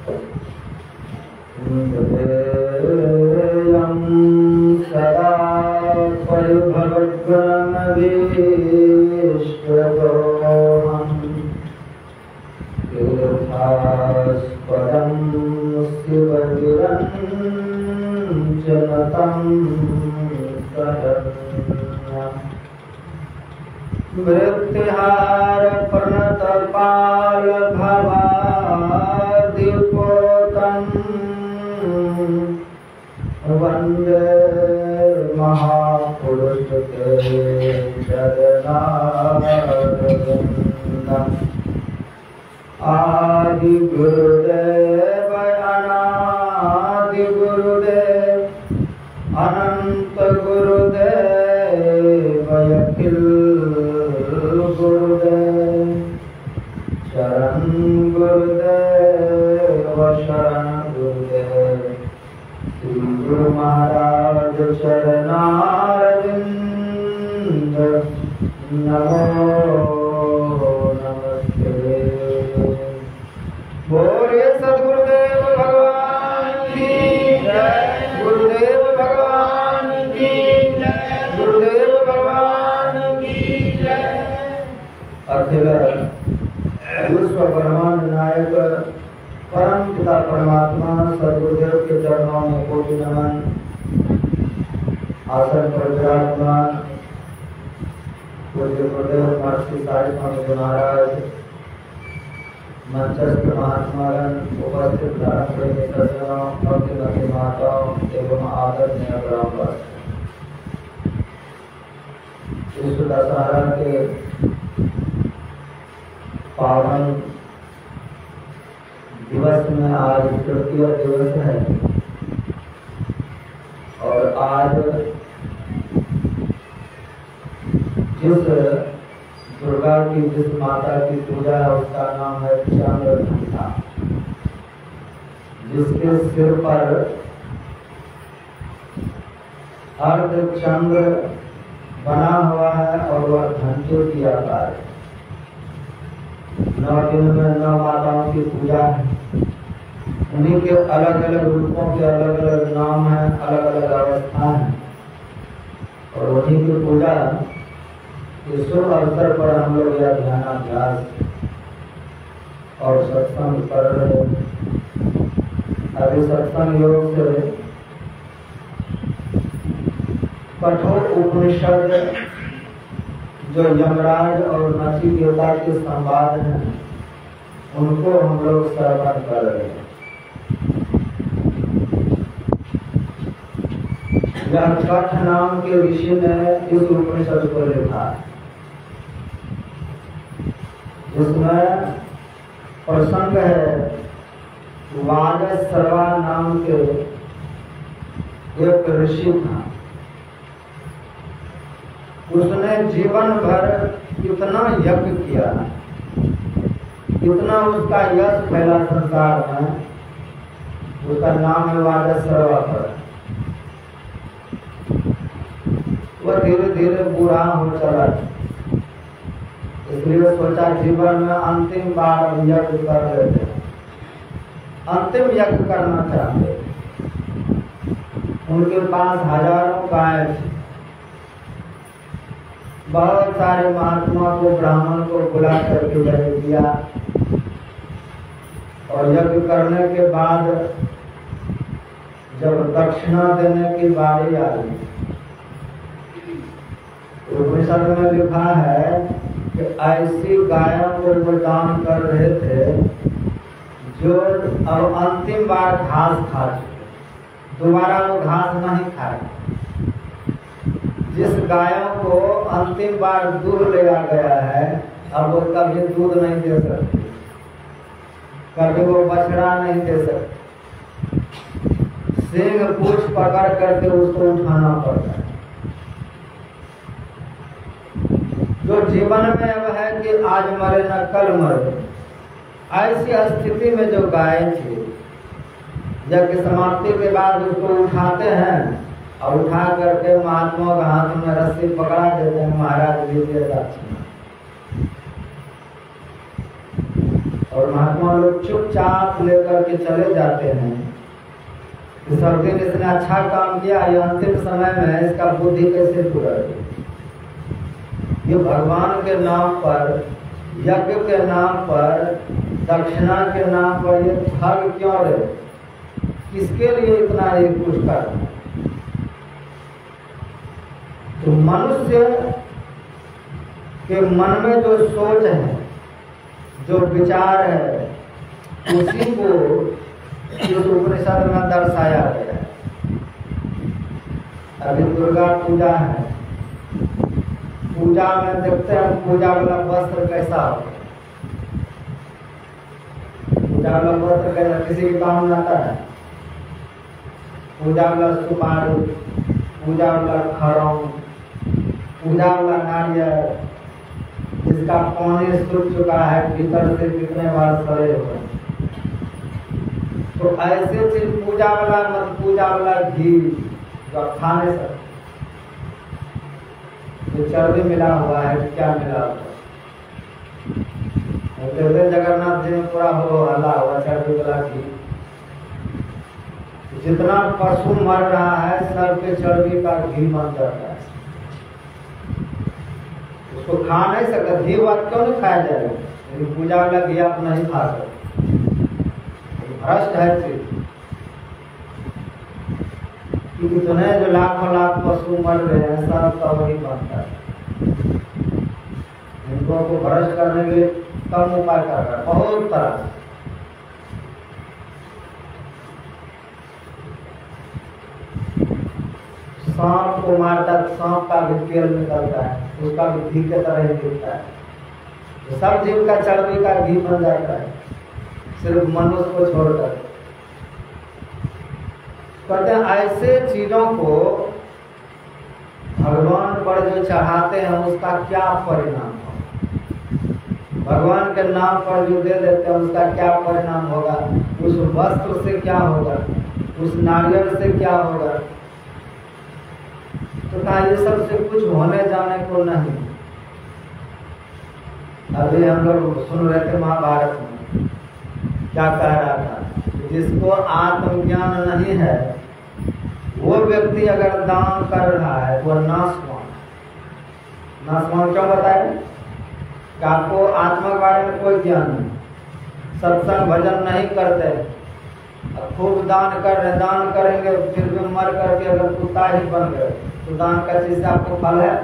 देयं सदा परिभवग्नमभीष्टदोहम् तीर्थास्पदं शिवगिरञ्जनतं शरण्यम् मृत्युहार प्रणतपाल भवादिपोतम् वन्दे महापुरुष ते चरणारविन्दम् आदि गुरुदेव अनादि गुरुदेव अनंत गुरुदेव अखिल गुरुदेव शरण गुरुदेव शरण गुरुदेव श्री गुरु महाराज चरणारविंद नमो नमस्ते। बोलिए सद्गुरुदेव भगवान की जय। गुरुदेव भगवान की जय। गुरुदेव भगवान की जय। अखिल विश्व ब्रह्मांड नायक परम पिता परमात्मा सद्गुरुदेव के चरणों में कोटि नमन। आसन पर विराजमान पूज्य गुरुदेव महर्षि साई स्वामी महाराज, मंचस्थ महात्मागण, उपस्थित धर्म प्रेमी सज्जनों, भक्तिमती माताओं एवं आदरणीय ब्राह्मण, विश्व दशहरा के पावन दिवस में आज तृतीय दिवस है और आज जिस दुर्गा की जिस माता की पूजा है उसका नाम है चंद्रघंटा, जिसके सिर पर अर्धचंद्र बना हुआ है और वह घंटे की आकार है। 9 दिन में 9 माताओं की पूजा है। उन्हीं के अलग अलग रूपों के अलग अलग नाम हैं, अलग अलग अवस्था हैं और उन्हीं की पूजा इस शुभ अवसर पर हम लोग यह ध्यानाभ्यास और सत्संग कर रहे हैं। अभी सत्संग योग से कठोर उपनिषद जो यमराज और नचिकेता के संवाद हैं उनको हम लोग श्रवण कर रहे हैं। यह कठ नाम के ऋषि ने इस उपनिषद को लिखा, जिसमें प्रसंग है वाजश्रवा नाम के एक ऋषि था। उसने जीवन भर कितना यज्ञ किया, कितना उसका यश फैला संसार में, उसका नाम है वाजश्रवा पर। वह धीरे धीरे बूढ़ा हो चला, इसलिए सोचा जीवन में अंतिम बार यज्ञ कर लेते, अंतिम यज्ञ करना चाहते। उनके पास हजारों गाय थी। बहुत सारे महात्मा को ब्राह्मण को बुला करके यज्ञ किया और यज्ञ करने के बाद जब दक्षिणा देने की बारी आई, उपनिषद में लिखा है कि ऐसी गायों को वो दान कर रहे थे जो अब अंतिम बार घास खा चुके, दोबारा वो घास नहीं खाए। जिस गायों को अंतिम बार दूध लिया गया है अब वो कभी दूध नहीं दे सकती, कभी वो बछड़ा नहीं दे सकती, सींग पूछ पकड़ करके उसको उठाना पड़ता है। जो जीवन में अब है कि आज मरे न कल मरे, ऐसी स्थिति में जो गाय थी, जब समाप्ति के बाद उसको उठाते हैं और उठा करके महात्मा के हाथ में रस्सी पकड़ा देते हैं, महाराज लीजिए दक्षिणा। और महात्मा लोग चुपचाप लेकर के चले जाते हैं कि सब दिन इसने अच्छा काम किया, ये अंतिम समय में इसका बुद्धि कैसे टूटे। ये भगवान के नाम पर, यज्ञ के नाम पर, दक्षिणा के नाम पर ये ठग क्यों रहे? किसके लिए इतना ये कुछ कर? तो मनुष्य के मन में जो सोच है, जो विचार है, उसी को इस उपनिषद में दर्शाया गया है। अभी दुर्गा पूजा है, पूजा में देखते हैं पूजा वाला वस्त्र कैसा हो, पूजा वाला वस्त्र कैसा किसी के काम आता है? पूजा वाला सुपारी, पूजा वाला खड़ौन, पूजा वाला नारियल जिसका पानी सूख चुका है, भीतर से कितने बार सड़े हुए। तो ऐसे चीज पूजा वाला, मत पूजा वाला घी जो खाने से जो चर्बी मिला हुआ है, क्या मिला हुआ है? जगन्नाथ जी में पूरा हो हल्ला हुआ चर्बी वाला घी। जितना पशु मर रहा है सब पे चर्बी का घी बन जाता है, उसको खा नहीं सकता। घी बात क्यों नहीं खाया जाएगा? लेकिन पूजा वाला घी आप नहीं खा सकते, भ्रष्ट है चीज। क्योंकि तुम्हें जो लाखों लाख पशु मर रहे हैं सब का वही बनता है। इनको को भ्रष्ट करने के लिए कम उपाय कर रहा है, बहुत तरह। सांप को मारता है, सांप का भी तेल निकलता है, उसका भी घी के तरह ही दिखता है। सब जीव का चर्बी का घी बन जाता है, सिर्फ मनुष्य को छोड़कर। कहते हैं ऐसे चीजों को भगवान पर जो चढ़ाते हैं उसका क्या परिणाम होगा? भगवान के नाम पर जो दे देते हैं उसका क्या परिणाम होगा? उस वस्त्र से क्या होगा? उस नारियल से क्या होगा? तो कहा ये सब से कुछ होने जाने को नहीं। अभी हम लोग सुन रहे थे महाभारत में क्या कह रहा था, जिसको आत्मज्ञान नहीं है वो व्यक्ति अगर दान कर रहा है वो नाशवान। नाशवान क्यों बताए? कि आपको आत्मा के बारे में कोई ज्ञान नहीं, सत्संग भजन नहीं करते, खूब दान कर रहे, दान करेंगे फिर भी मर करके अगर कुत्ता ही बन गए तो दान का चीज से आपको फल है?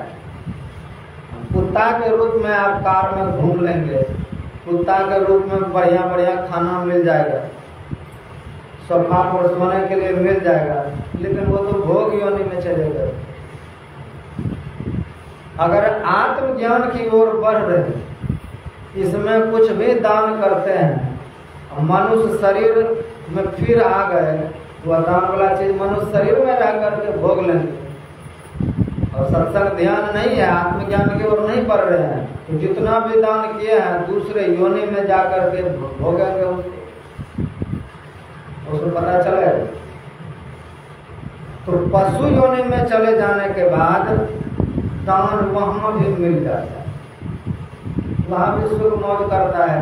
कुत्ता के रूप में आप कार में घूम लेंगे, कुत्ता के रूप में बढ़िया बढ़िया खाना मिल जाएगा, सोफा पर सोने के लिए मिल जाएगा, लेकिन वो तो भोग योनि में चले गए। अगर आत्मज्ञान की ओर बढ़ रहे, इसमें कुछ भी दान करते हैं, मनुष्य शरीर में फिर आ गए, वह दान वाला चीज मनुष्य शरीर में रह करके भोग लेंगे। और सत्संग ध्यान नहीं है, आत्मज्ञान की ओर नहीं बढ़ रहे हैं, तो जितना भी दान किए हैं दूसरे योनि में जाकर के भोगेंगे, उसको पता चलेगा। तो पशु योनि में चले जाने के बाद दान वहां भी मिल जाता है, वहां भी सुख मौज करता है।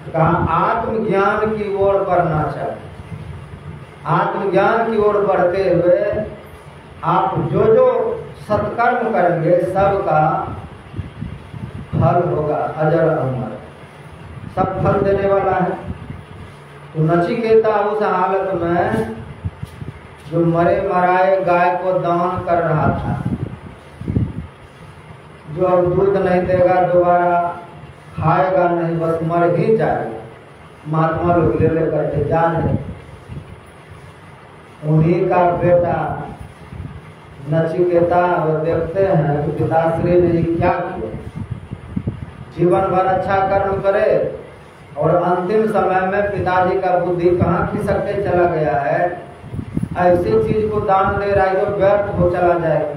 कहा आत्मज्ञान की ओर बढ़ना चाहिए। आत्मज्ञान की ओर बढ़ते हुए आप जो जो सत्कर्म करेंगे सबका फल होगा, अजर अमर, सब फल देने वाला है। तो नचिकेता उस हालत में जो मरे मराए गाय को दान कर रहा था, जो अब दूध नहीं देगा, दोबारा खाएगा नहीं, बस मर ही जाएगा, महात्मा लोग ले लेकर के जा रहे, उन्हीं का बेटा नचिकेता और देखते हैं कि पिताश्री ने क्या किया, जीवन भर अच्छा कर्म करे और अंतिम समय में पिताजी का बुद्धि कहाँ खिसक के चला गया है। ऐसी चीज को दान दे रहा है जो व्यर्थ हो चला जाएगा।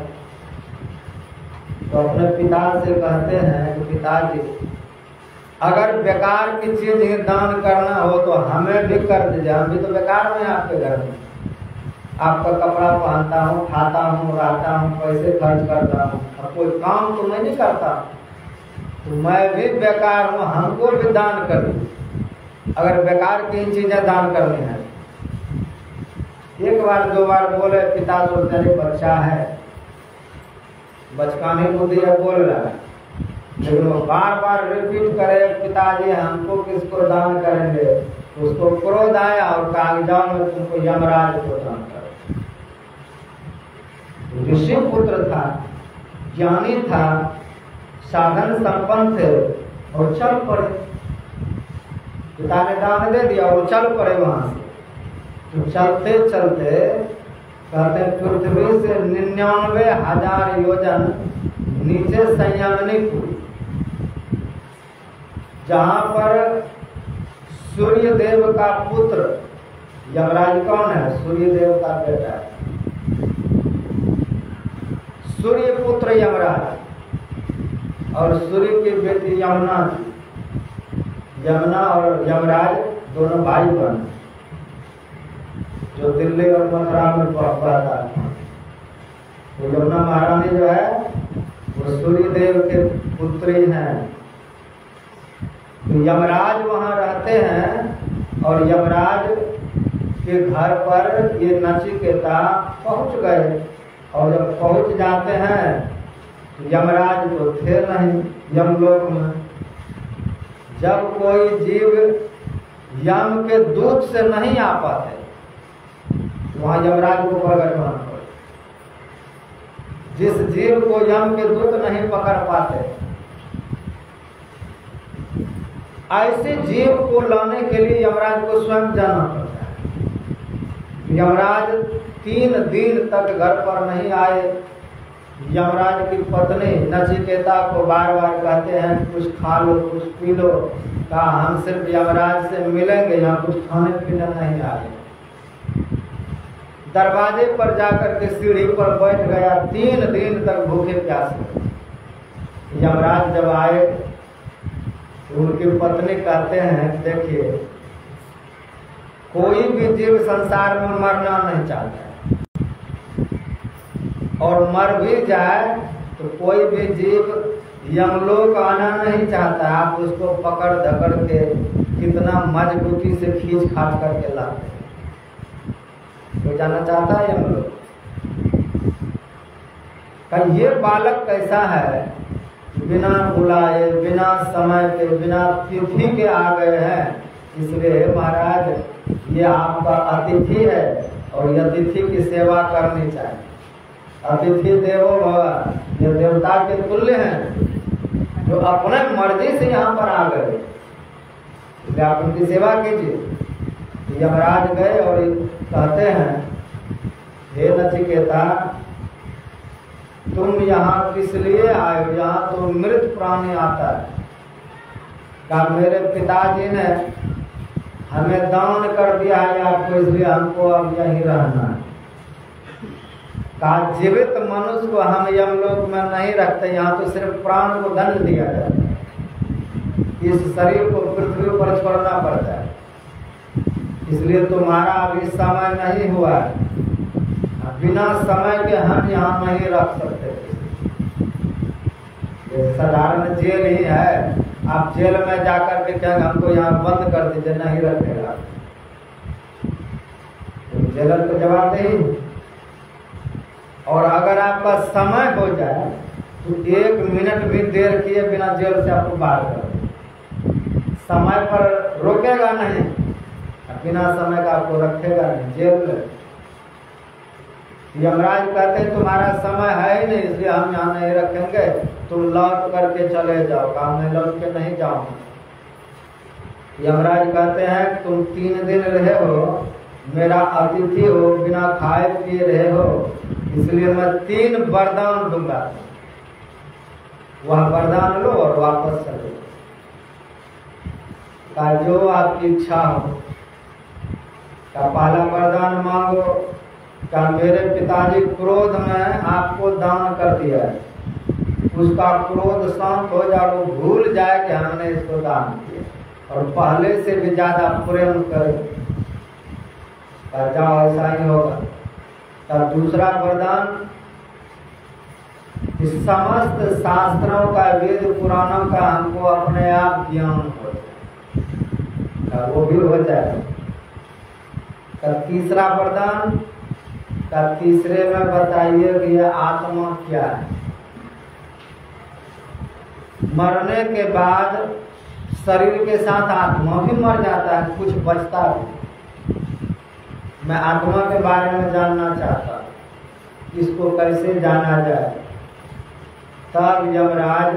तो अपने पिता से कहते हैं कि पिताजी अगर बेकार की चीज ही दान करना हो तो हमें भी कर दीजिए, हम भी तो बेकार में आपके घर में, आपका कपड़ा पहनता हूँ, खाता हूँ, रहता हूँ, पैसे खर्च करता हूँ, और कोई काम तो मैं नहीं करता, तो मैं भी बेकार हूँ, हमको भी दान कर दो, अगर बेकार की चीजें दान करनी है। एक बार दो बार बोले, पिता सोचते हैं बच्चा है, बचकानी बुद्धि है, बोल रहा है, लेकिन वो बार बार रिपीट करे पिताजी हमको किसको दान करेंगे, उसको क्रोध आया और कागजात में तुमको यमराज को दान करो। ऋषि पुत्र था, ज्ञानी था, साधन संपन्न थे और चल पड़े। पिता ने दान दे दिया और चल पड़े वहां से। तो चलते चलते कहते पृथ्वी से 99,000 योजन नीचे संयमनी हुई, जहां पर सूर्य देव का पुत्र यमराज कौन है? सूर्य देव का बेटा है, सूर्य पुत्र यमराज, और सूर्य की बेटी यमुना थी। यमुना और यमराज दोनों भाई बहन, जो दिल्ली और मथुरा में बहता था। तो यमुना महारानी जो है वो सूर्य देव के पुत्री हैं। तो यमराज वहां रहते हैं और यमराज के घर पर ये नचिकेता पहुंच गए। और जब पहुंच जाते हैं तो यमराज तो थे नहीं यमलोक में। जब कोई जीव यम के दूत से नहीं आ पाते तो वहां यमराज को प्रकट होना पड़े। जिस जीव को यम के दूत नहीं पकड़ पाते, ऐसे जीव को लाने के लिए यमराज को स्वयं जाना पड़ता है। यमराज 3 दिन तक घर पर नहीं आए। यमराज की पत्नी नचिकेता को बार बार कहते हैं कुछ खा लो, कुछ पी लो। कहा हम सिर्फ यमराज से मिलेंगे, यहाँ कुछ खाने पीने नहीं आए। दरवाजे पर जाकर के सीढ़ी पर बैठ गया, 3 दिन तक भूखे प्यासे। यमराज जब आए तो उनकी पत्नी कहते हैं देखिए, कोई भी जीव संसार में मरना नहीं चाहता है, और मर भी जाए तो कोई भी जीव यमलोक आना नहीं चाहता। आप उसको पकड़ धकड़ के कितना मजबूती से खींच खाच करके लाते हैं। कोई जाना चाहता है यमलोक? ये बालक कैसा है, बिना बुलाए, बिना समय के, बिना तिथि के आ गए हैं। इसलिए महाराज ये आपका अतिथि है और ये अतिथि की सेवा करनी चाहिए। अतिथि देवो भव, ये देवता के तुल्य हैं जो अपने मर्जी से यहाँ पर आ गए, इसलिए आप उनकी सेवा कीजिए। यमराज गए और कहते हैं हे नचिकेता, तुम यहाँ किस लिए आए हो? यहाँ तो मृत प्राणी आता है। कहा मेरे पिताजी ने हमें दान कर दिया है आपको, इसलिए हमको अब यहीं रहना है। कहा जीवित मनुष्य को हम यमलोक में नहीं रखते, यहाँ तो सिर्फ प्राण को दंड दिया जाता है। इस शरीर को पृथ्वी पर छोड़ना पड़ता है, इसलिए तुम्हारा अभी समय नहीं हुआ है। बिना समय के हम यहाँ नहीं रख सकते। ये साधारण जेल ही है, आप जेल में जाकर के क्या हमको यहाँ बंद कर दीजिए, नहीं रखेगा। तो जेलर को जवाब दे। और अगर आपका समय हो जाए तो 1 मिनट भी देर किए बिना जेल से आपको बाहर कर, समय पर रोकेगा नहीं, बिना समय का आपको रखेगा नहीं जेल में। यमराज कहते हैं तुम्हारा समय है ही नहीं, इसलिए हम यहाँ नहीं रखेंगे, तुम लौट करके चले जाओ। काम में लौट के नहीं जाओ। यमराज कहते हैं तुम 3 दिन रहे हो, मेरा अतिथि हो, बिना खाए पिए रहे हो, इसलिए मैं 3 वरदान दूंगा। वह वरदान लो और वापस चलो। का जो आपकी इच्छा हो। का पहला वरदान मांगो, का मेरे पिताजी क्रोध में आपको दान कर दिया है, उसका क्रोध शांत हो जाए, वो भूल जाए कि हमने इसको दान किया और पहले से भी ज्यादा प्रेम करे। जाओ ऐसा ही होगा। तब दूसरा वरदान, कि समस्त शास्त्रों का, वेद पुराणों का हमको अपने आप ज्ञान हो जाए, वो भी हो जाए। तब तीसरा वरदान, तब तीसरे में बताइए कि यह आत्मा क्या है। मरने के बाद शरीर के साथ आत्मा भी मर जाता है, कुछ बचता भी। मैं आत्मा के बारे में जानना चाहता हूँ, इसको कैसे जाना जाए। तब यमराज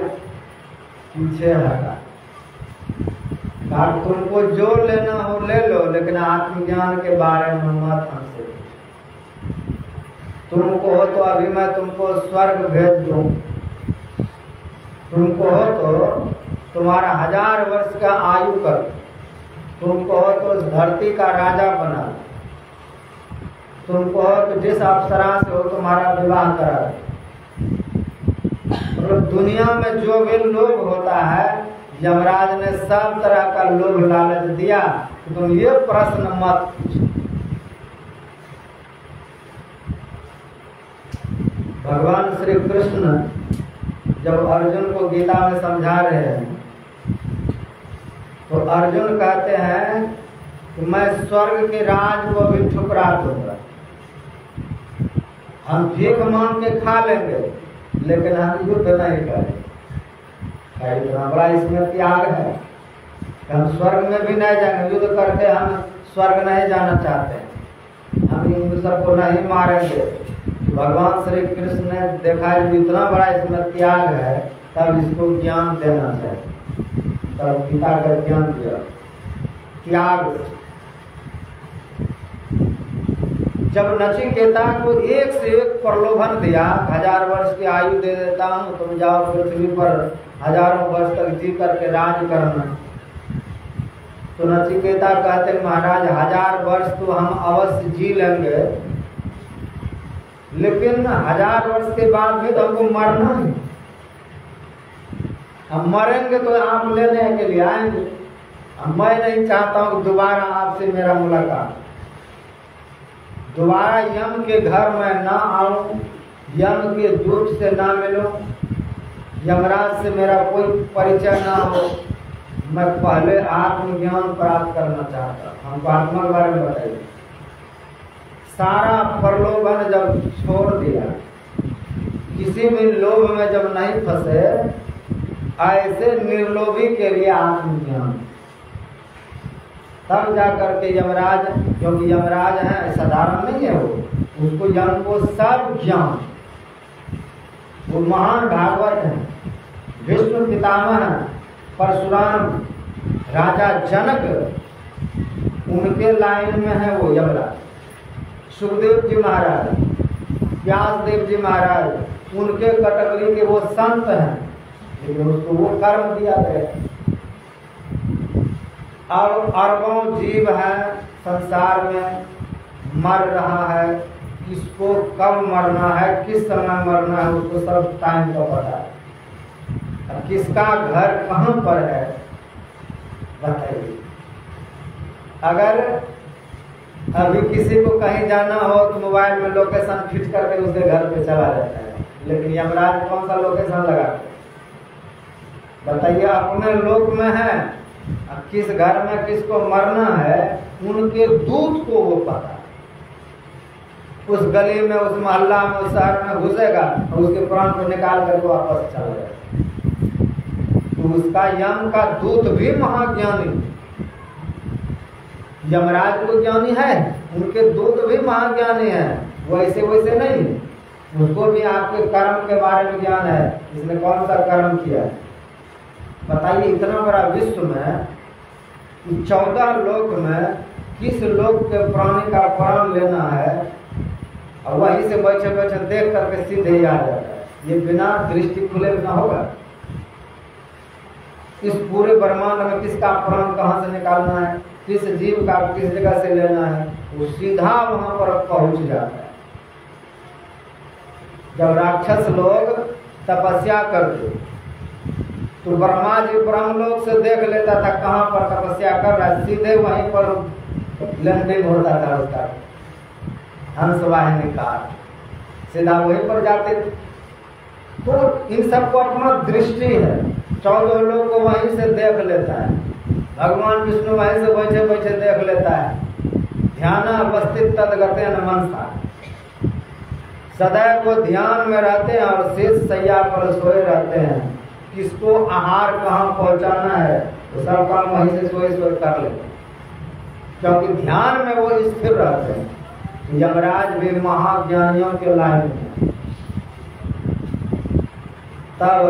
पीछे हटा, कहा तुमको जो लेना हो ले लो, लेकिन आत्मज्ञान के बारे में मत हमसे। तुमको हो तो अभी मैं तुमको स्वर्ग भेज दूं, तुमको हो तो तुम्हारा 1000 वर्ष का आयु कर, तुमको हो तो उस धरती का राजा बना, तुमको हो तो जिस अप्सरा से हो तुम्हारा विवाह करा। मतलब दुनिया में जो भी लोभ होता है, यमराज ने सब तरह का लोभ लालच दिया कि तुम ये प्रश्न मत पूछो। भगवान श्री कृष्ण जब अर्जुन को गीता में समझा रहे हैं, तो अर्जुन कहते हैं कि मैं स्वर्ग के राज को भी ठुकरा दूंगा, हम भीख मांग के खा लेंगे, लेकिन हम युद्ध नहीं करेंगे। इतना बड़ा इसमें त्याग है कि हम स्वर्ग में भी नहीं जाएंगे, युद्ध करके हम स्वर्ग नहीं जाना चाहते, हम इन सबको नहीं मारेंगे। भगवान श्री कृष्ण ने देखा है इतना बड़ा इसमें त्याग है, तब इसको ज्ञान देना चाहिए। तब गीता का ज्ञान दिया, त्याग। जब नचिकेता को एक से एक प्रलोभन दिया, 1000 वर्ष की आयु दे देता हूँ, तुम जाओ पृथ्वी पर हजारों वर्ष तक जी करके राज करना, तो नचिकेता कहते महाराज 1000 वर्ष तो हम अवश्य जी लेंगे, लेकिन 1000 वर्ष के बाद भी तो हमको मरना है, हम मरेंगे तो आप लेने के लिए आएंगे। मैं नहीं चाहता हूँ दोबारा आपसे मेरा मुलाकात, दोबारा यम के घर में ना आऊं, यम के दूत से ना मिलूं, यमराज से मेरा कोई परिचय ना हो। मैं पहले आत्मज्ञान प्राप्त करना चाहता हूं। हमको आत्मा के बारे में बताइए। सारा प्रलोभन जब छोड़ दिया, किसी भी लोभ में जब नहीं फंसे, ऐसे निर्लोभी के लिए आत्मज्ञान, तब जाकर के यमराज, क्योंकि यमराज है साधारण नहीं है, वो उसको यम को सब ज्ञान, वो महान भागवत है, विष्णु पितामह है, परशुराम, राजा जनक, उनके लाइन में है वो यमराज। सुखदेव जी महाराज, व्यासदेव जी महाराज, उनके कैटेगरी के वो संत हैं, लेकिन उसको वो कर्म दिया गया। और अरबों जीव है संसार में, मर रहा है, किसको कब मरना है, किस समय मरना है, उसको सब टाइम का पता है। अब किसका घर कहाँ पर है बताइए। अगर अभी किसी को कहीं जाना हो तो मोबाइल में लोकेशन फिट करके उसके घर पे चला जाता है, लेकिन यमराज कौन सा लोकेशन लगाते बताइए। अपने लोक में है, किस घर में किसको मरना है उनके दूत को वो पता है। उस गली में, उस मोहल्ला में, उस शहर में घुसेगा और उसके प्राण को निकाल कर वापस चल जाएगा। तो उसका यम का दूत भी महाज्ञानी, यमराज को ज्ञानी है, उनके दूत भी महाज्ञानी है, वैसे वैसे नहीं, उसको भी आपके कर्म के बारे में ज्ञान है, इसने कौन सा कर्म किया है बताइए। इतना बड़ा विश्व में 14 लोक में किस लोक के प्राणी का प्राण लेना है, और वहीं से बैठे बैठे देख करके सीधे ही आ जाता है। ये बिना दृष्टि खुले बिना होगा। इस पूरे ब्रह्मांड में किसका प्राण कहाँ से निकालना है, किस जीव का किस जगह से लेना है, वो सीधा वहां पर पहुंच जाता है। जब राक्षस लोग तपस्या करते तो ब्रह्मा जी ब्रह्मलोक से देख लेता था कहाँ पर तपस्या कर रहा है, सीधे वहीं पर लैंडिंग होता था उसका हंस वाहिनी का, सीधा वहीं पर जाते थे। तो इन सबको अपना दृष्टि है, 14 लोग को वहीं से देख लेता है। भगवान विष्णु वहीं से बैठे बैठे देख लेता है। ध्यान अवस्थित तदगतेन मनसा, सदैव वो ध्यान में रहते हैं और शेष शैया पर सोए रहते हैं। किसको आहार कहाँ पहुंचाना है तो सब काम वहीं से सोए सोए कर लेते हैं, क्योंकि ध्यान में वो स्थिर रहते हैं। यमराज भी महाज्ञानियों के लायक हैं। तब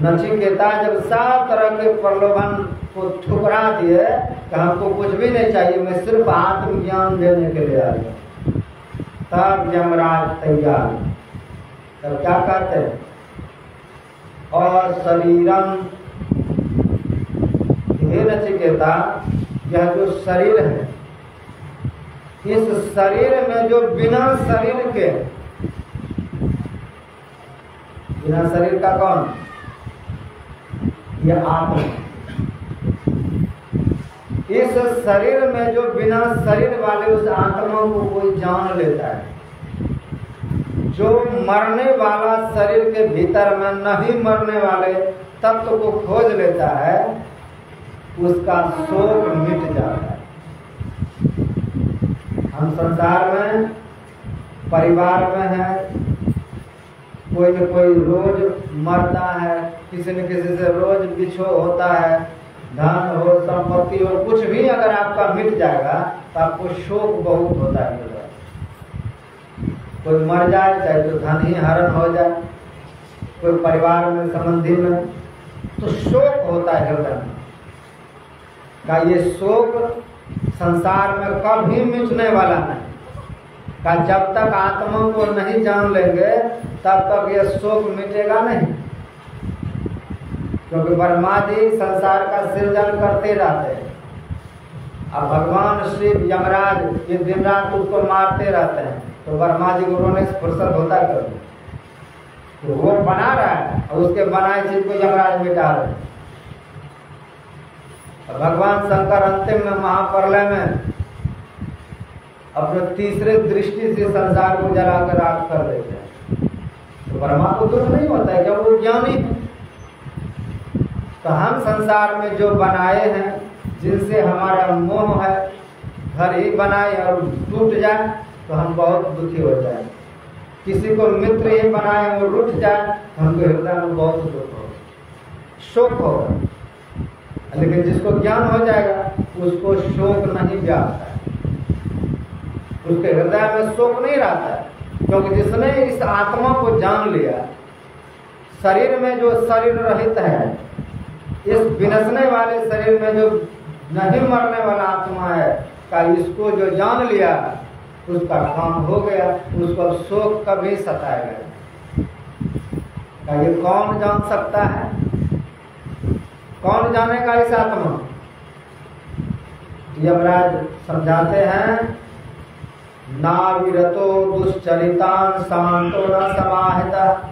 नचिकेता जब सब तरह के प्रलोभन को ठुकरा दिए कि हमको कुछ भी नहीं चाहिए, मैं सिर्फ आत्मज्ञान देने के लिए आया, तब यमराज तैयार। तब क्या कहते हैं, और शरीरम, हे नचिकेता, यह जो शरीर है, इस शरीर में जो बिना शरीर के, बिना शरीर का कौन, यह आत्मा। इस शरीर में जो बिना शरीर वाले उस आत्मा को कोई जान लेता है, जो मरने वाला शरीर के भीतर में नहीं मरने वाले तत्व को खोज लेता है, उसका शोक मिट जाता है। हम संसार में परिवार में है, कोई न कोई रोज मरता है, किसी न किसी से रोज बिछो होता है, धन हो संपत्ति हो कुछ भी अगर आपका मिट जाएगा तो आपको शोक बहुत होता है। कोई मर जाए चाहे तो धन ही हरण हो जाए, कोई परिवार में संबंधी में, तो शोक होता है हृदय में का। ये शोक संसार में कभी मिटने वाला नहीं का। जब तक आत्मा को नहीं जान लेंगे तब तक ये शोक मिटेगा नहीं, क्योंकि ब्रह्मा जी संसार का सृजन करते रहते हैं। अब भगवान शिव यमराज ये दिन रात उसको मारते रहते हैं, तो ब्रह्मा जी को उन्होंने फुर्सत होता कर, तो वो बना रहा है और उसके बनाए चीज को यमराज मिटा रहे हैं। भगवान शंकर अंतिम में महाप्रलय में अपने तीसरे दृष्टि से संसार को जलाकर राख कर देते हैं। तो ब्रह्मा को दुख नहीं होता है, जब वो ज्ञानी है। तो हम संसार में जो बनाए हैं, जिनसे हमारा मोह है, घर ही बनाए और टूट जाए तो हम बहुत दुखी हो जाए। किसी को मित्र ही बनाए वो रूठ जाए तो हमको हृदय में बहुत दुख हो, शोक होगा। लेकिन जिसको ज्ञान हो जाएगा उसको शोक नहीं जाता है, उसके हृदय में शोक नहीं रहता है, क्योंकि जिसने इस आत्मा को जान लिया, शरीर में जो शरीर रहित है, इस विनशने वाले शरीर में जो नहीं मरने वाला आत्मा है का, इसको जो जान लिया उसका काम हो गया, उसको शोक कभी सताएगा। का ये कौन जान सकता है, कौन जानेगा इस आत्मा? यमराज समझाते हैं, नाविरतो दुश्चरितान शांतो न समाहितः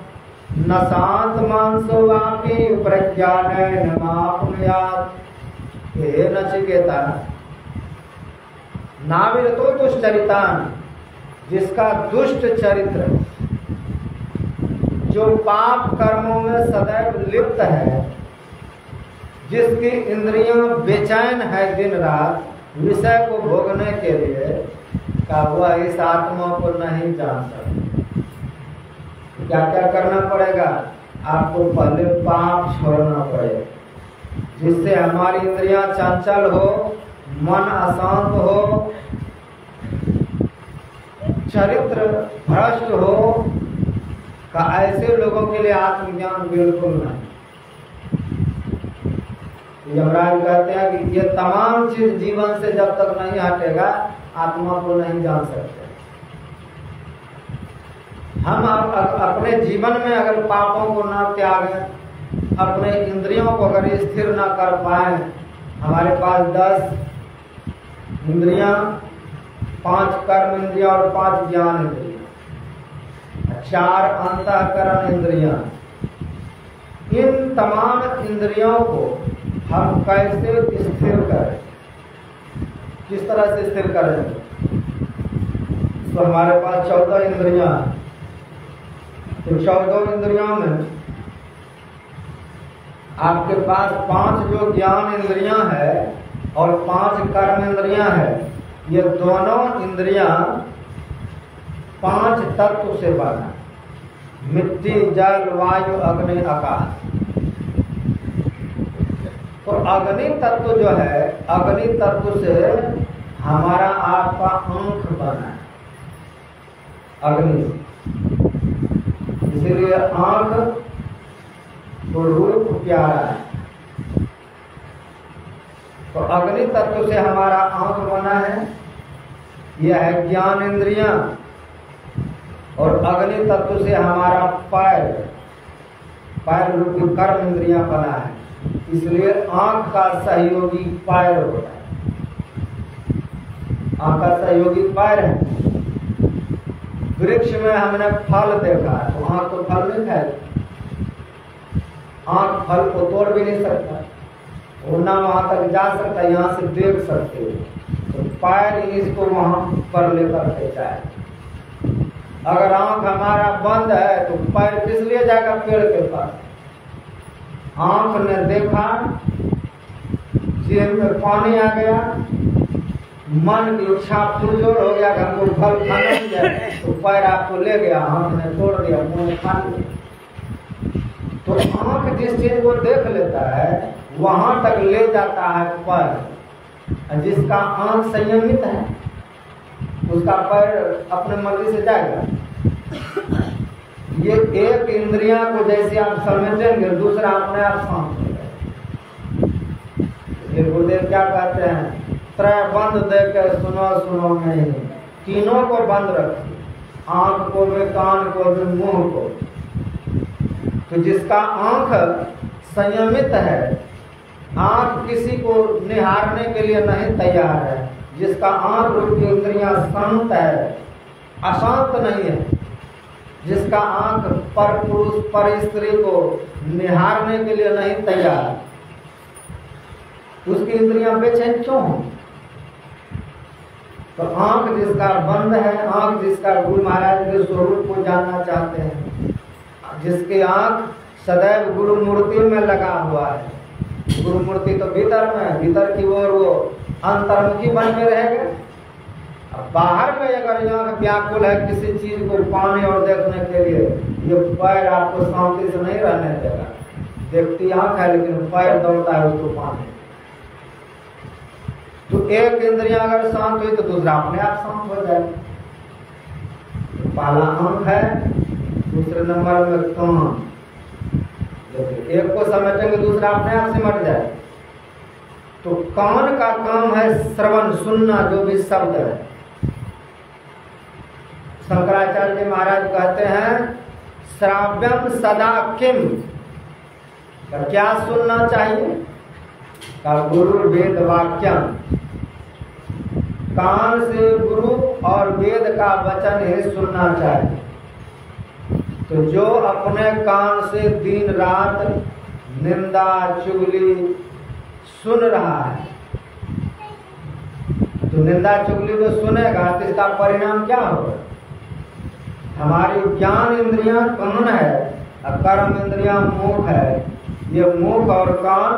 न शांत मानसो वापी प्रज्ञानेन मापुनुयात्। हे नचिकेता, नाविरतो दुश्चरितान, जिसका दुष्ट चरित्र, जो पाप कर्मों में सदैव लिप्त है, जिसकी इंद्रियां बेचैन है दिन रात विषय को भोगने के लिए, का वह इस आत्मा को नहीं जान सकता। क्या क्या करना पड़ेगा? आपको पहले पाप छोड़ना पड़ेगा, जिससे हमारी इंद्रियां चंचल हो, मन अशांत हो, चरित्र भ्रष्ट हो। का ऐसे लोगों के लिए आत्मज्ञान बिल्कुल नहीं। यमराज कहते हैं कि ये तमाम चीज जीवन से जब तक नहीं हटेगा आत्मा को नहीं जान सकते। हम अपने जीवन में अगर पापों को न त्यागें, अपने इंद्रियों को अगर स्थिर न कर पाए, हमारे पास 10 इंद्रियां, 5 कर्म इंद्रियां और 5 ज्ञान इंद्रियां, 4 अंतःकरण इंद्रियां। इन तमाम इंद्रियों को हम कैसे स्थिर करें, किस तरह से स्थिर करें? तो हमारे पास 14 इंद्रियां, तो 14 इंद्रियों में आपके पास 5 जो ज्ञान इंद्रियां है और 5 कर्म इंद्रियां है। ये दोनों इंद्रियां 5 तत्व से बना, मिट्टी, जल, वायु, अग्नि, आकाश। तो अग्नि तत्व जो है, अग्नि तत्व से हमारा आपका आंख बना है, अग्नि। इसीलिए आंख तो रूप प्यारा है। तो अग्नि तत्व से हमारा आंख बना है, यह है ज्ञान इंद्रियां। और अग्नि तत्व से हमारा पैर, पैर रूपी कर्म इंद्रियां बना है। इसलिए आंख का सहयोगी पैर होता है, आंख का सहयोगी पैर है। वृक्ष में हमने फल देखा है, तो आंख तो फल नहीं खाएगी, आंख फल को तोड़ भी नहीं सकता, वो ना वहां तक जा सकता, यहाँ से देख सकते हो। तो पैर इसको वहां पर लेकर के जाए। अगर आंख हमारा बंद है तो पैर किस लिए जाएगा पेड़ के पास? आंख ने देखा, जेब में पानी आ गया, मन की इच्छा पुरजोर हो गया कि हमको फल खाना ही है, तो पैर आपको ले गया, आंख ने तोड़ दिया, मुंह खा लिया। तो आंख जिस चीज को देख लेता है वहां तक ले जाता है पैर। जिसका आंख संयमित है उसका पैर अपने मर्जी से जाएगा। ये एक इंद्रियां को जैसे आप समेटेंगे, दूसरा अपने आप शांत हो जाएगा। ये गुरुदेव क्या कहते हैं? त्रय बंद देकर सुनो सुनो नहीं, तीनों को बंद रखिए, आंख को भी, कान को भी, मुंह को। तो जिसका आंख संयमित है, आंख किसी को निहारने के लिए नहीं तैयार है, जिसका आंख रूपी इंद्रियां शांत है, अशांत नहीं है, जिसका आंख पर पुरुष पर स्त्री को निहारने के लिए नहीं तैयार, उसकी इंद्रियां बेचैन क्यों हो? तो आंख जिसका बंद है, आंख जिसका गुरु महाराज के स्वरूप को जानना चाहते हैं, जिसकी आंख सदैव गुरु मूर्ति में लगा हुआ है, गुरु मूर्ति तो भीतर में है, भीतर की ओर वो अंतर्मुखी बन के रहेगा। अब बाहर में अगर आंख व्याकुल है किसी चीज को पाने और देखने के लिए, ये पैर आपको शांति से नहीं रहने देगा। देखती आंख है लेकिन पैर दौड़ता है उसको पाने। तो एक इंद्रिया अगर शांत हुई तो दूसरा अपने आप शांत हो जाए। तो पहला आंख है, दूसरे नंबर में कान। एक को समेटेंगे दूसरा अपने आप सिमट जाए। तो कान का काम है श्रवण, सुनना, जो भी शब्द है। शंकराचार्य जी महाराज कहते हैं श्राव्यम सदा किम, क्या सुनना चाहिए? का गुरु वेद वाक्यम, कान से गुरु और वेद का वचन ही सुनना चाहिए। तो जो अपने कान से दिन रात निंदा चुगली सुन रहा है, तो निंदा चुगली तो सुनेगा, तो इसका परिणाम क्या होगा? हमारी ज्ञान इंद्रियां कान है और कर्म इंद्रियां मुख है। ये मुख और कान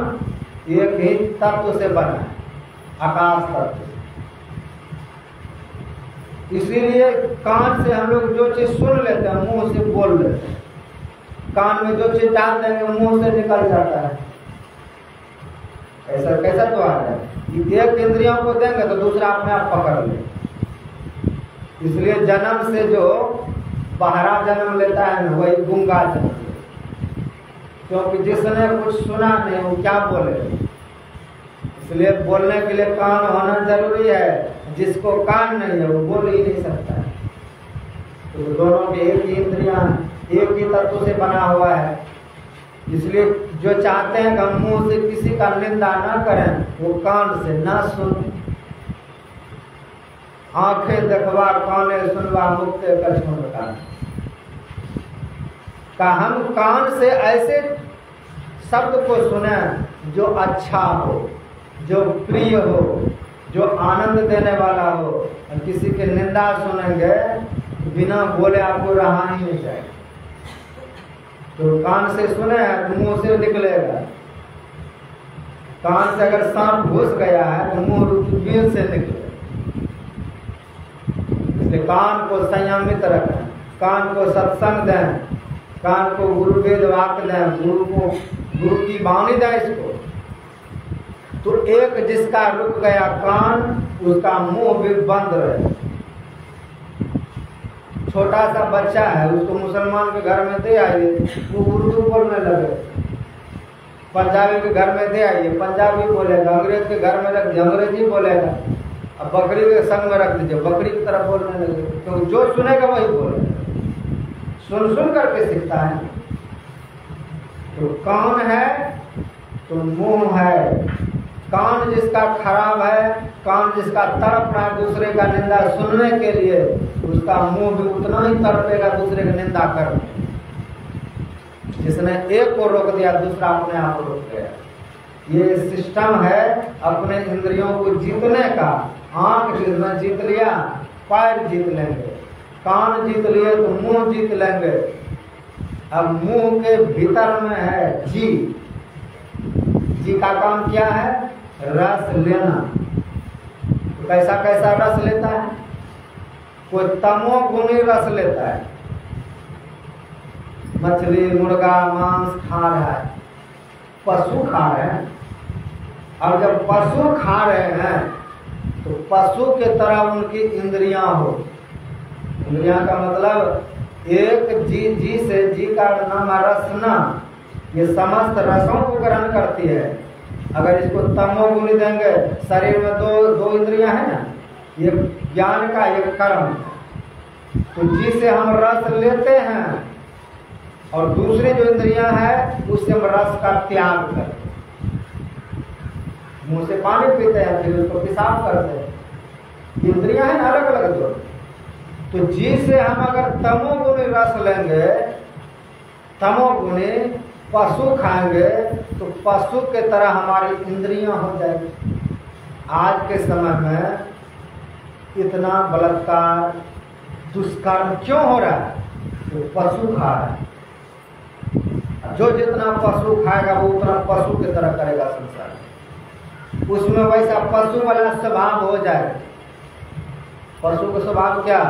एक ही तत्व से बना है, आकाश तत्व। इसीलिए कान से हम लोग जो चीज सुन लेते हैं मुंह से बोल लेते हैं, कान में जो चीज डाल देंगे मुंह से निकल जाता है। ऐसा कैसा तो आ है? एक इंद्रियों को देंगे तो दूसरा अपने आप पकड़ ले। इसलिए जन्म से जो बहरा जन्म लेता है ना, वही गूंगा जन्म, क्योंकि जिसने कुछ सुना नहीं वो क्या बोले। इसलिए बोलने के लिए कान होना जरूरी है। जिसको कान नहीं है वो बोल ही नहीं सकता है। तो दोनों के एक ही इंद्रियां एक ही तत्व से बना हुआ है। इसलिए जो चाहते हैं कि हम मुंह से किसी का निंदा ना करें, वो कान से ना सुने। आंखें देखवा काने सुनवा मुक्ते कछुन का हम कान से ऐसे शब्द को सुने जो अच्छा हो, जो प्रिय हो, जो आनंद देने वाला हो। और किसी के निंदा सुनेंगे बिना बोले आपको रहा ही नहीं जाएगा। तो कान से सुने हैं तो मुंह से निकलेगा। कान से अगर सांप घुस गया है तो मुंह रूपी से निकलेगा। इसलिए कान को संयमित रखें, कान को सत्संग दें, कान को गुरु वेद वाक्य दें, गुरु की वाणी दें इसको। तो एक जिसका रुक गया कान, उसका मुंह भी बंद रहे। छोटा सा बच्चा है, उसको मुसलमान के घर में दे आइए, वो उर्दू बोलने लगे। पंजाबी के घर में दे आइए, पंजाबी बोलेगा। अंग्रेज के घर में रख दीजिए, अंग्रेजी बोलेगा। अब बकरी के संग में रख दीजिए, बकरी की तरफ बोलने लगे। तो जो सुनेगा वही बोलेगा, सुन करके सीखता है। तो कान है तो मुंह है। कान जिसका खराब है, कान जिसका तड़प रहा है दूसरे का निंदा सुनने के लिए, उसका मुंह भी उतना ही तड़पेगा दूसरे की निंदा करने। जिसने एक को रोक दिया दूसरा अपने आप को रोक गया। ये सिस्टम है अपने इंद्रियों को जीतने का। आंख जीत लिया, पैर जीत लेंगे। कान जीत लिए तो मुंह जीत लेंगे। अब मुंह के भीतर में है जी। जी का काम क्या है? रस लेना। तो कैसा कैसा रस लेता है? कोई तमोगुणी रस लेता है। मछली मुर्गा मांस खा रहा है, पशु खा रहे हैं। अब जब पशु खा रहे हैं तो पशु के तरह उनकी इंद्रियां हो। इंद्रियां का मतलब एक जी से, जी का नाम रसना, ये समस्त रसों को ग्रहण करती है। अगर इसको तमोगुणी देंगे, शरीर में दो इंद्रियां हैं ना, एक ज्ञान का एक कर्म। तो जी से हम रस लेते हैं और दूसरी जो इंद्रियां हैं उससे हम रस का त्याग करते हैं। मुंह से पानी पीते हैं, फिर उसको पेशाब करते हैं। इंद्रियां हैं अलग अलग दो। तो जी से हम अगर तमोगुणी रस लेंगे, तमोगुणी पशु खाएंगे, तो पशु के तरह हमारी इंद्रियां हो जाएगी। आज के समय में इतना बलात्कार दुष्कर्म क्यों हो रहा है? तो पशु खा रहा है। जो जितना पशु खाएगा वो उतना पशु की तरह करेगा संसार। उसमें वैसा पशु वाला स्वभाव हो जाए। पशु का स्वभाव क्या?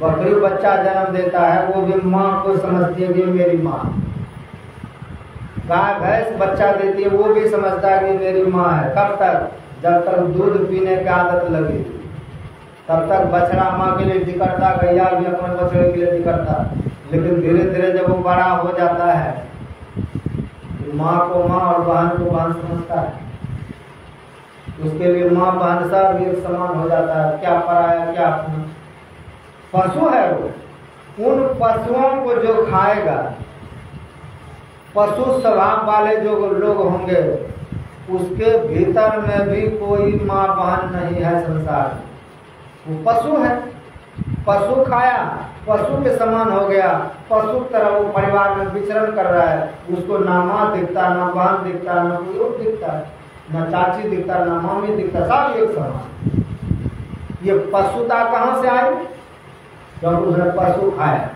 बकरी बच्चा जन्म देता है, वो भी माँ को समझती है कि मेरी माँ। गाय भैंस बच्चा देती है, वो भी समझता है कि मेरी माँ है। कब तक? जब तक दूध पीने की आदत लगी, तब तक बछड़ा माँ के लिए जिकरता, गैया भी अपने बछड़े के लिए जिकरता। लेकिन धीरे धीरे जब वो बड़ा हो जाता है तो माँ को माँ और बहन को बहन समझता है। उसके लिए माँ बहन सब एक समान हो जाता है। क्या पराया क्या अपना। पशु है वो। उन पशुओं को जो खाएगा, पशु स्वभाव वाले जो लोग होंगे, उसके भीतर में भी कोई माँ बहन नहीं है संसार। वो पशु है। पशु खाया, पशु के समान हो गया। पशु की तरह वो परिवार में विचरण कर रहा है। उसको ना माँ दिखता, ना बहन दिखता, ना कोई और दिखता है, ना चाची दिखता, ना मामी दिखता, सब एक समान। ये पशुता कहाँ से आई? जब उसने पशु खाया।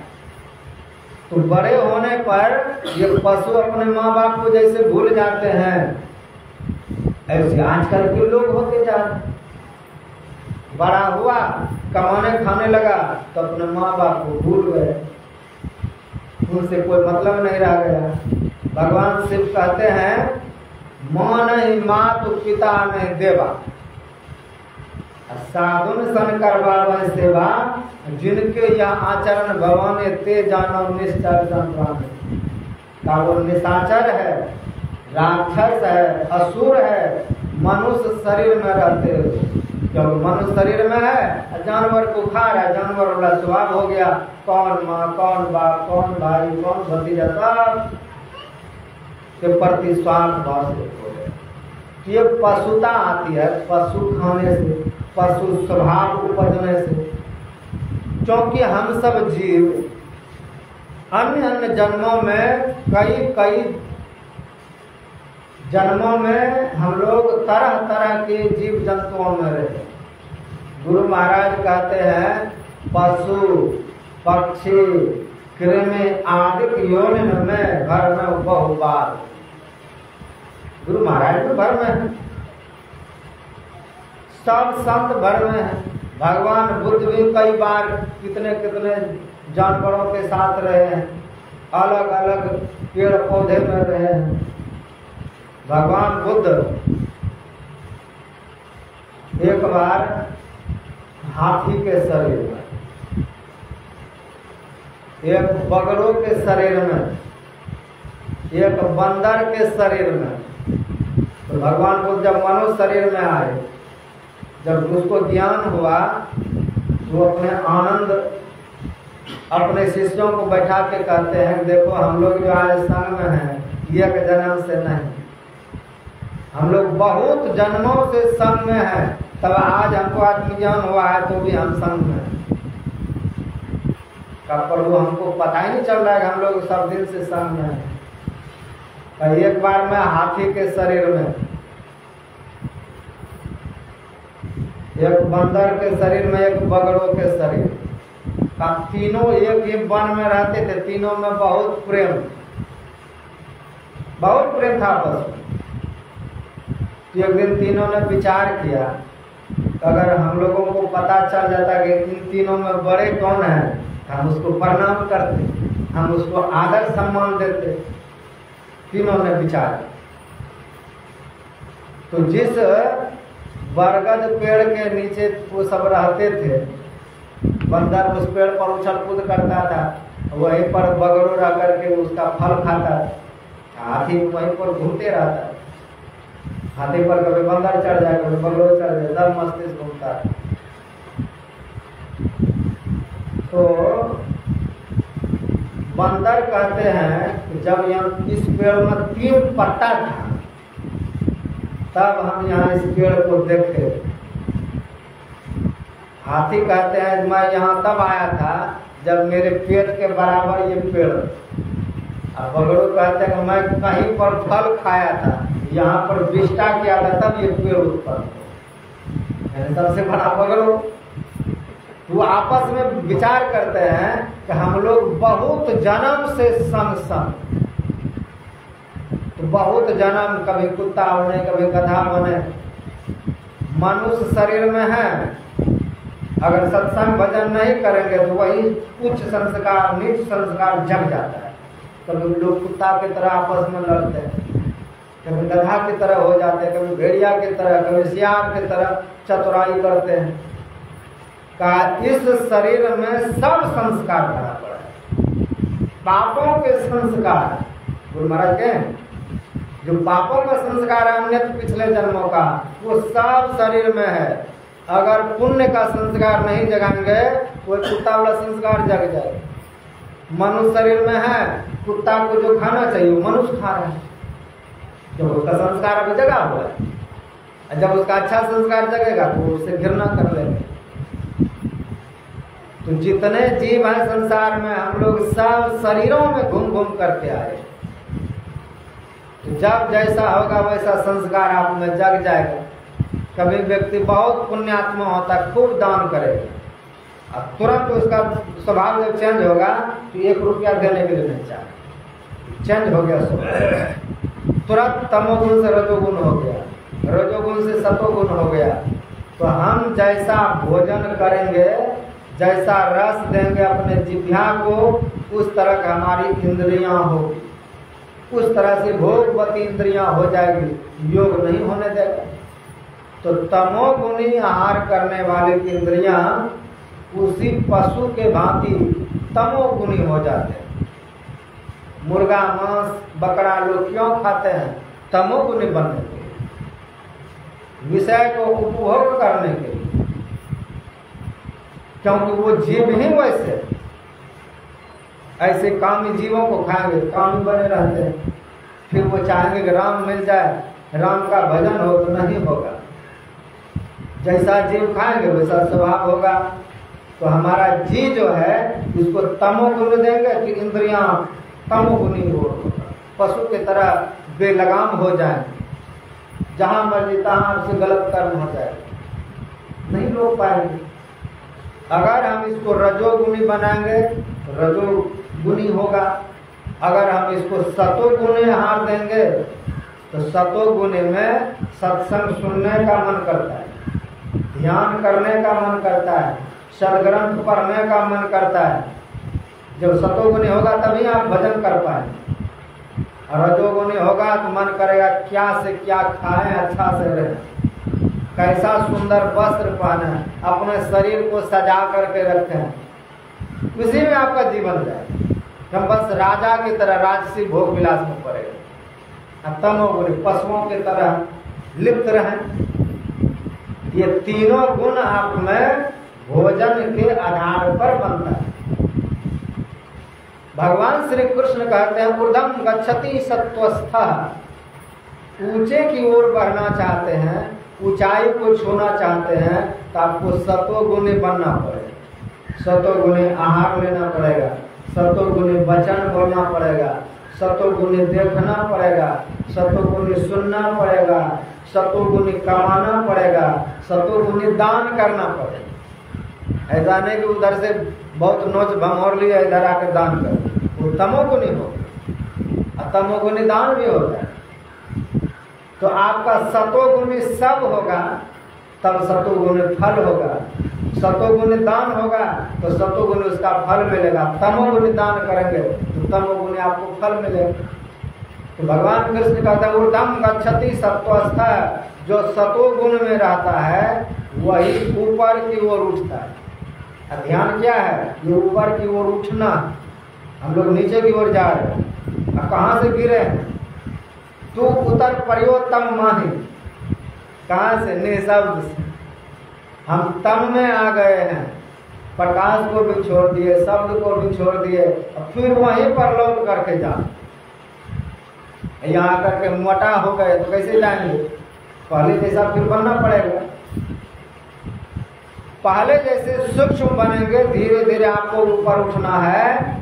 तो बड़े होने पर ये पशु अपने माँ बाप को जैसे भूल जाते हैं, ऐसे आजकल के लोग होते जा रहे। बड़ा हुआ, कमाने खाने लगा, तो अपने माँ बाप को भूल गए, उनसे कोई मतलब नहीं रह गया। भगवान शिव कहते हैं, माँ नहीं मातु पिता नहीं देवा, साधुन सन करवा सेवा, जिनके यहाँ आचरण भवाने ते जानो निश्चर संक्रांति। का वो निशाचर है, राक्षस है, असुर है, मनुष्य शरीर में रहते हैं। क्योंकि मनुष्य शरीर में है, जानवर को खा रहा है, जानवर वाला स्वभाव हो गया। कौन माँ, कौन बाप, कौन भाई, कौन भतीजा, सब के प्रति स्वार्थ भाव से हो गया। ये पशुता आती है पशु खाने से, पशु स्वभाव उपजने से। क्योंकि हम सब जीव अन्य अन्य जन्मों में कई जन्मों में हम लोग तरह तरह के जीव जंतुओं में रहे। गुरु महाराज कहते हैं, पशु, पक्षी, कृमि आदिक योनिन में घर में बहुबार। गुरु महाराज भी भर में है, सब संत भर में है। भगवान बुद्ध भी कई बार कितने कितने जानवरों के साथ रहे हैं, अलग अलग पेड़ पौधे में रहे हैं। भगवान बुद्ध एक बार हाथी के शरीर में, एक बगलों के शरीर में, एक बंदर के शरीर में। तो भगवान बुद्ध जब मनुष्य शरीर में आए, जब उसको ज्ञान हुआ तो अपने आनंद अपने शिष्यों को बैठा के कहते हैं, देखो हम लोग जो आज संग में हैं ये के जन्म से नहीं, हम लोग बहुत जन्मों से संग में हैं, तब आज हमको आत्मज्ञान हुआ है तो भी हम संग में हैं। कब प्रभु हमको पता ही नहीं चल रहा है कि हम लोग सब दिन से संग में हैं। एक बार मैं हाथी के शरीर में, एक बंदर के शरीर में, एक बगड़ों के शरीर का, तीनों एक ही वन में रहते थे। तीनों में बहुत प्रेम था आपस में। एक दिन तीनों ने विचार किया, अगर हम लोगों को पता चल जाता कि इन तीनों में बड़े कौन हैं, हम उसको प्रणाम करते, हम उसको आदर सम्मान देते। तीनों ने विचार, तो जिस बरगद पेड़ के नीचे वो सब रहते थे, बंदर उस पेड़ पर उछल कूद करता था, वहीं पर बगड़ू रह करके उसका फल खाता, हाथी वहीं पर घूमते रहता। हाथी पर कभी बंदर चढ़ जाए, कभी बगड़ू चढ़ जाए, सब मस्तिष्क घूमता। तो बंदर कहते हैं कि जब यहाँ इस पेड़ में 3 पत्ता था, तब हम यहाँ इस पेड़ को देखे। हाथी कहते हैं मैं यहाँ तब आया था जब मेरे पेट के बराबर ये पेड़। और बगड़ू कहते हैं कि मैं कहीं पर फल खाया था, यहाँ पर विष्टा किया था, तब ये पेड़ उत्पन्न। सबसे बड़ा बगड़ू। वो आपस में विचार करते हैं कि हम लोग बहुत जन्म से संग, तो बहुत जन्म, कभी कुत्ता बने, कभी गधा बने, मनुष्य शरीर में है। अगर सत्संग भजन नहीं करेंगे तो वही उच्च संस्कार नीच संस्कार जग जाता है। कभी लोग कुत्ता की तरह आपस में लड़ते हैं, कभी गधा की तरह हो जाते हैं, कभी भेड़िया की तरह, कभी सियार की तरह चतुराई करते हैं। का इस शरीर में सब संस्कार भरा पड़ा है, पापों के संस्कार। गुरु महाराज के जो पापों का संस्कार है अन्य पिछले जन्मों का, वो सब शरीर में है। अगर पुण्य का संस्कार नहीं जगाएंगे वो कुत्ता वाला संस्कार जग जाए। मनुष्य शरीर में है, कुत्ता को जो खाना चाहिए वो मनुष्य खा रहा है, जब उसका संस्कार अभी जगा हुआ है। जब उसका अच्छा संस्कार जगेगा तो उससे घृणा कर लेंगे। तो जितने जीव हैं संसार में, हम लोग सब शरीरों में घूम घूम करके आए। तो जब जैसा होगा वैसा संस्कार आप में जग जाएगा। कभी व्यक्ति बहुत पुण्यात्मा होता है, खूब दान करेगा, और तुरंत उसका स्वभाव जब चेंज होगा तो 1 रुपया देने के लिए नहीं चाहे, चेंज हो गया स्वभाव। तुरंत तमोगुण से रजोगुण हो गया, रजोगुण से सतोगुण हो गया। तो हम जैसा भोजन करेंगे, जैसा रस देंगे अपने जिह्वा को, उस तरह की हमारी इंद्रियां होगी, उस तरह से भोगवती इंद्रियां हो जाएगी, योग नहीं होने देगा। तो तमोगुणी आहार करने वाले की इंद्रियां उसी पशु के भांति तमोगुणी हो जाते हैं। मुर्गा मांस बकरा लोग क्यों खाते हैं? तमोगुणी बनने के लिए, विषय को उपभोग करने के लिए, क्योंकि वो जीव ही वैसे ऐसे कामी जीवों को खाएंगे, कामी बने रहते हैं। फिर वो चाहेंगे कि राम मिल जाए, राम का भजन हो, तो नहीं होगा। जैसा जीव खाएंगे वैसा स्वभाव होगा। तो हमारा जी जो है इसको तमोगुण देंगे कि इंद्रियां तमोगुणी हो, पशु की तरह बेलगाम हो जाए, जहां मर्जी तहां से गलत कर्म हो जाए, नहीं रोक पाएंगे। अगर हम इसको रजोगुणी बनाएंगे, गुणी होगा। अगर हम इसको सतोगुणी हार देंगे तो सतोगुणी में सत्संग सुनने का मन करता है, ध्यान करने का मन करता है, सदग्रंथ पढ़ने का मन करता है। जब सतोगुणी होगा तभी आप भजन कर पाएंगे। रजोगुणी होगा तो मन करेगा क्या से क्या खाएं, अच्छा से रहें, कैसा सुंदर वस्त्र पहने, अपने शरीर को सजा करके रखें, उसी में आपका जीवन जाए। हम बस राजा की तरह राजसी भोग विलास में पड़ेगा। तमोगुणी पशुओं की तरह लिप्त रहें। ये तीनों गुण आप में भोजन के आधार पर बनता है। भगवान श्री कृष्ण कहते हैं ऊर्ध्वं गच्छति सत्वस्थः। ऊंचे की ओर बढ़ना चाहते हैं, ऊंचाई को छूना चाहते हैं तो आपको सतोगुणी बनना पड़ेगा, सतोगुणी आहार लेना पड़ेगा, सतोगुणी वचन बोलना पड़ेगा, सतोगुणी देखना पड़ेगा, सतोगुणी सुनना पड़ेगा, सतोगुणी कमाना पड़ेगा, सतोगुणी दान करना पड़ेगा। ऐसा नहीं कि उधर से बहुत नोच भमोर लिया इधर आकर दान कर, वो तमोगुणी हो, तमोगुणी दान भी होता है। तो आपका सतोगुणी सब होगा तब सतोगुणी फल होगा, सतोगुणी दान होगा तो सतोगुणी उसका फल मिलेगा, तमोगुणी दान करेंगे तो तमोगुणी आपको फल मिलेगा। तो भगवान कृष्ण कहते हैं ऊर्ध्वं गच्छति सत्वस्थः। जो सतोगुण में रहता है वही ऊपर की ओर उठता है। ध्यान क्या है? ये ऊपर की ओर उठना। हम लोग नीचे की ओर जा रहे हैं, अब कहाँ से गिरे हैं? तू उतर पर्योत्तम माही। कहाँ से? निःशब्द से। हम तम में आ गए हैं, प्रकाश को भी छोड़ दिए, शब्द को भी छोड़ दिए, और फिर वहीं पर लौट करके जा। यहाँ करके मोटा हो गए तो कैसे जाएंगे? पहले जैसा फिर बनना पड़ेगा। पहले जैसे सूक्ष्म बनेंगे, धीरे धीरे आपको ऊपर उठना है।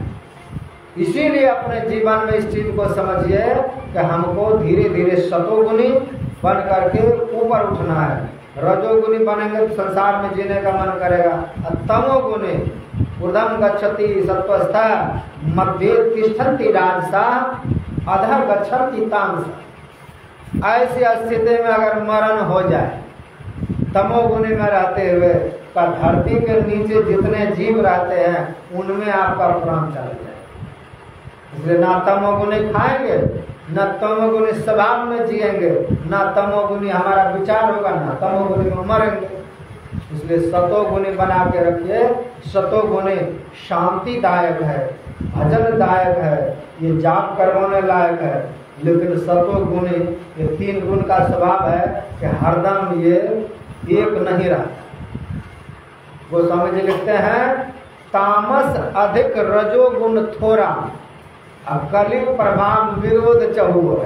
इसीलिए अपने जीवन में इस चीज को समझिए कि हमको धीरे धीरे सतोगुणी बन करके ऊपर उठना है। रजोगुणी बनेंगे तो संसार में जीने का मन करेगा। तमोगुणी ऊर्ध्वं गच्छति सत्वस्थः मध्ये तिष्ठन्ति राजसाः अधः गच्छन्ति तामसः। ऐसी स्थिति में अगर मरण हो जाए तमोगुणी में रहते हुए तो धरती के नीचे जितने जीव रहते हैं उनमें आपका प्राण चला जाए। इसलिए ना तमोगुणी खाएंगे, न तमोगुणी स्वभाव में जिएंगे, ना तमोगुणी हमारा विचार होगा, ना तमोगुणी में मरेंगे। इसलिए सतोगुणी बना के रखिए। सतोगुणी शांतिदायक है, भजनदायक है, ये जाप करवाने लायक है। लेकिन सतोगुणी ये तीन गुण का स्वभाव है कि हरदम ये एक नहीं रहता। गोस्वामी जी लिखते हैं तामस अधिक रजोगुण थोड़ा, कलयुग प्रभाव विरोध चहुआ।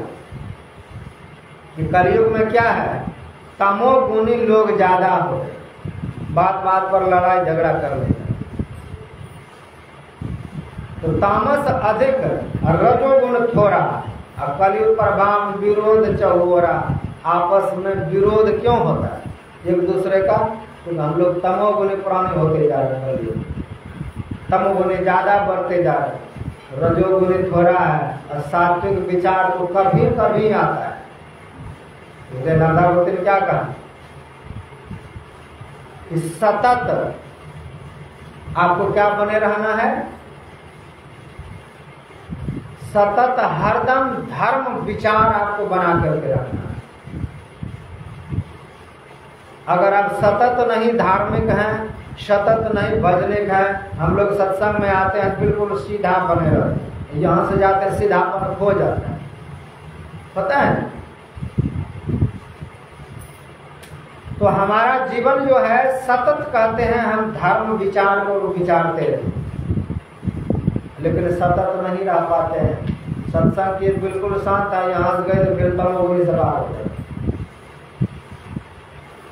कलयुग में क्या है? तमोगुणी लोग ज्यादा हो गए, बात बात पर लड़ाई झगड़ा कर लेते। तो तामस अधिक रजोगुण थोड़ा, कलयुग प्रभाव विरोध चहुआ। आपस में विरोध क्यों होता है एक दूसरे का? तो हम लोग तमोगुणी प्राणी होते जा रहे हैं, तमोगुणी ज्यादा बढ़ते जा रहे हैं, रजोगुणी थोड़ा है, और सात्विक विचार तो कभी कभी आता है। इसलिए नारदावती ने क्या कहा कि सतत आपको क्या बने रहना है? सतत हरदम धर्म विचार आपको बना करके रखना है। अगर आप सतत नहीं धार्मिक हैं, सतत नहीं भजनिक है, हम लोग सत्संग में आते हैं बिल्कुल सीधा बने रहते हैं, यहाँ से जाते हैं सीधापन खो जाता है, पता है? तो हमारा जीवन जो है सतत कहते हैं हम धर्म विचार को विचारते हैं, लेकिन सतत नहीं रह पाते हैं। सत्संग की बिल्कुल शांत है, यहाँ से गए तो फिर तमोगुणी सवार हो जाता,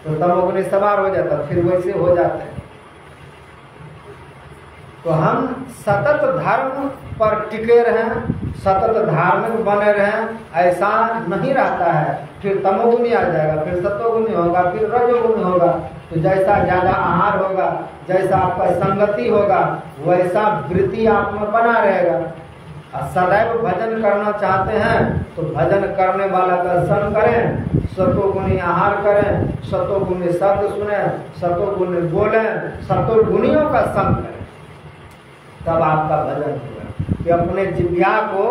तो तमोगुणी सवार हो जाता, फिर वैसे हो जाते हैं। तो हम सतत धर्म पर टिके रहें, सतत धार्मिक बने रहें, ऐसा नहीं रहता है। फिर तमोगुनी आ जाएगा, फिर सत्वगुनी होगा, फिर रजोगुनी होगा। तो जैसा ज्यादा आहार होगा, जैसा आपका संगति होगा, वैसा वृत्ति आप में बना रहेगा। और सदैव भजन करना चाहते हैं तो भजन करने वाला दर्शन करें, सतोगुणी आहार करें, सतोगुणी शब्द सुने, सतोगुणी बोले, सतोगुणियों का संग करें, तब आपका भजन होगा। कि अपने जिह्वा को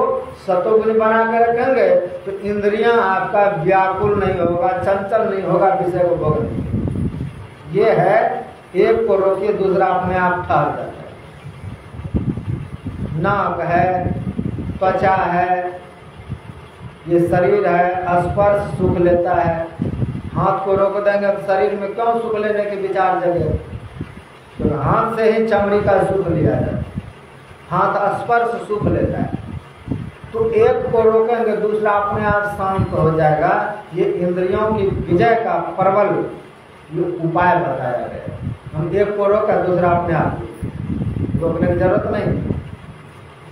सतोगुणी बना के रखेंगे तो इंद्रियां आपका व्याकुल नहीं होगा, चंचल नहीं होगा विषय को भोगने के। ये है, एक को रोकिए दूसरा अपने आप ठहर जाता है। नाक है, त्वचा है, ये शरीर है, स्पर्श सुख लेता है। हाथ को रोक देंगे तो शरीर में क्यों सुख लेने के विचार जगे? तो हाथ से ही चमड़ी का सुख लिया जाए, हाथ स्पर्श सुख लेता है। तो एक को रोकेंगे दूसरा अपने आप शांत हो जाएगा। ये इंद्रियों की विजय का प्रबल ये उपाय बताया गया। हम एक को रोकें दूसरा अपने आप रोकने की जरूरत नहीं।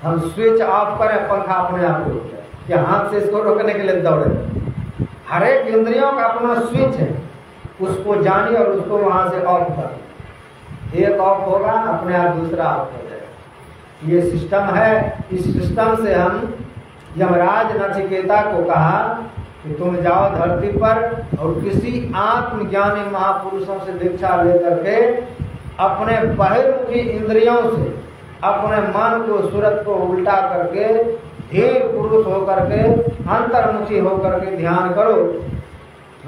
हम स्विच ऑफ करें, पंखा अपने आप रुक जाए, कि हाथ से इसको रोकने के लिए दौड़े। हर एक इंद्रियों का अपना स्विच है, उसको जानिए और उसको वहां से ऑफ कर। एक ऑफ होगा अपने आप दूसरा ऑफ हो जाएगा। ये सिस्टम है। इस सिस्टम से हम यमराज नचिकेता को कहा कि तुम जाओ धरती पर और किसी आत्मज्ञानी महापुरुषों से दीक्षा लेकर के अपने बहिर्मुखी इंद्रियों से अपने मन को सूरत को उल्टा करके धीर पुरुष होकर के अंतर्मुखी होकर के ध्यान करो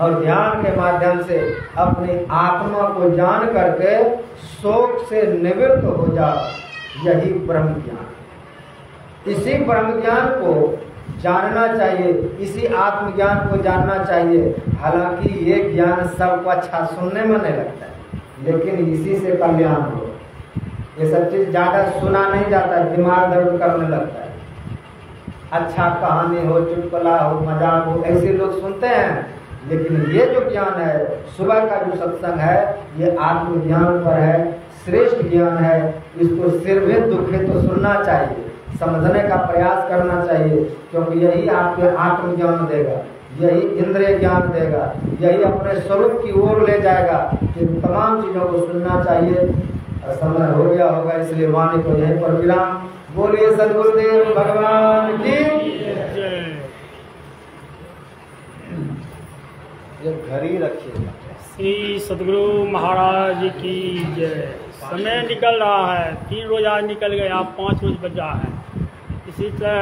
और ध्यान के माध्यम से अपनी आत्मा को जान करके शोक से निवृत्त हो जाओ। यही ब्रह्म ज्ञान। इसी ब्रह्म ज्ञान को जानना चाहिए, इसी आत्मज्ञान को जानना चाहिए। हालांकि ये ज्ञान सबको अच्छा सुनने में नहीं लगता है, लेकिन इसी से कल्याण हो। ये सब चीज ज्यादा सुना नहीं जाता, दिमाग दर्द करने लगता है। अच्छा कहानी हो, चुटकुला हो, मजाक हो, ऐसे लोग सुनते हैं। लेकिन ये जो ज्ञान है, सुबह का जो सत्संग है, ये आत्मज्ञान पर है, श्रेष्ठ ज्ञान है। इसको सिर में दुखे तो सुनना चाहिए, समझने का प्रयास करना चाहिए, क्योंकि यही आपके आत्मज्ञान देगा, यही इंद्रिय ज्ञान देगा, यही अपने स्वरूप की ओर ले जाएगा। इन तमाम चीजों को सुनना चाहिए। समय हो गया होगा, इसलिए वाणी को यहीं पर विराम। बोलिए सद्गुरुदेव भगवान की जय। ये घड़ी रखिएगा। श्री सद्गुरु महाराज की जय। समय निकल रहा है, 3 रोज आज निकल गया, 5 रोज बचा है। इसी तरह